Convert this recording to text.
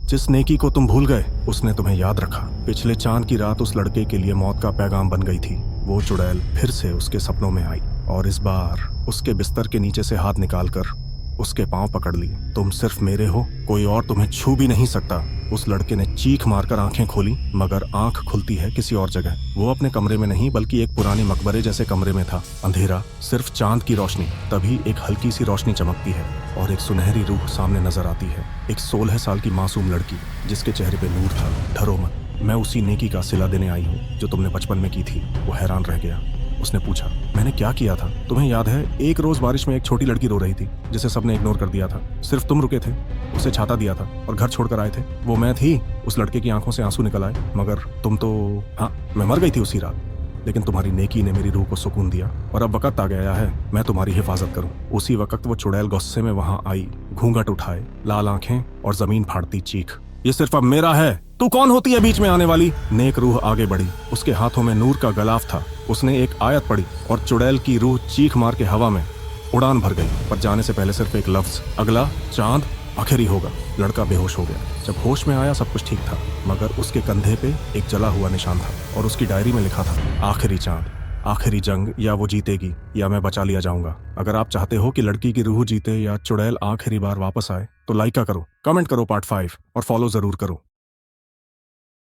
जिस नेकी को तुम भूल गए उसने तुम्हें याद रखा। पिछले चांद की रात उस लड़के के लिए मौत का पैगाम बन गई थी। वो चुड़ैल फिर से उसके सपनों में आई और इस बार उसके बिस्तर के नीचे से हाथ निकालकर उसके पांव पकड़ लिए। तुम सिर्फ मेरे हो, कोई और तुम्हें छू भी नहीं सकता। उस लड़के ने चीख मारकर आंखें खोली, मगर आंख खुलती है किसी और जगह। वो अपने कमरे में नहीं बल्कि एक पुराने मकबरे जैसे कमरे में था। अंधेरा, सिर्फ चांद की रोशनी। तभी एक हल्की सी रोशनी चमकती है और एक सुनहरी रूह सामने नजर आती है। एक 16 साल की मासूम लड़की जिसके चेहरे पे नूर था। डरो मत, मैं उसी नेकी का सिला देने आई हूँ जो तुमने बचपन में की थी। वो हैरान रह गया। उसने पूछा, मैंने क्या किया था? तुम्हें याद है एक रोज बारिश में एक छोटी लड़की रो रही थी जिसे सबने इग्नोर कर दिया था। सिर्फ तुम रुके थे, उसे छाता दिया था और घर छोड़कर आए थे। वो मैं थी। उस लड़के की आंखों से आंसू निकल आए, मगर तुम तो, हाँ, मैं मर गई थी उसी रात। लेकिन तुम्हारी नेकी ने मेरी रूह को सुकून दिया और अब वक्त आ गया है मैं तुम्हारी हिफाजत करूं। उसी वक्त वो चुड़ैल गुस्से में वहां आई, घूंघट उठाए, लाल आंखें और जमीन फाड़ती चीख। ये सिर्फ अब मेरा है, तू कौन होती है बीच में आने वाली? नेक रूह आगे बढ़ी। उसके हाथों में नूर का गलाफ था। उसने एक आयत पढ़ी और चुड़ैल की रूह चीख मार के हवा में उड़ान भर गई। पर जाने से पहले सिर्फ एक लफ्ज, अगला चांद आखिरी होगा। लड़का बेहोश हो गया। जब होश में आया सब कुछ ठीक था, मगर उसके कंधे पे एक जला हुआ निशान था और उसकी डायरी में लिखा था, आखिरी चांद, आखिरी जंग, या वो जीतेगी या मैं बचा लिया जाऊंगा। अगर आप चाहते हो कि लड़की की रूह जीते या चुड़ैल आखिरी बार वापस आए तो लाइक करो, कमेंट करो पार्ट 5 और फॉलो जरूर करो।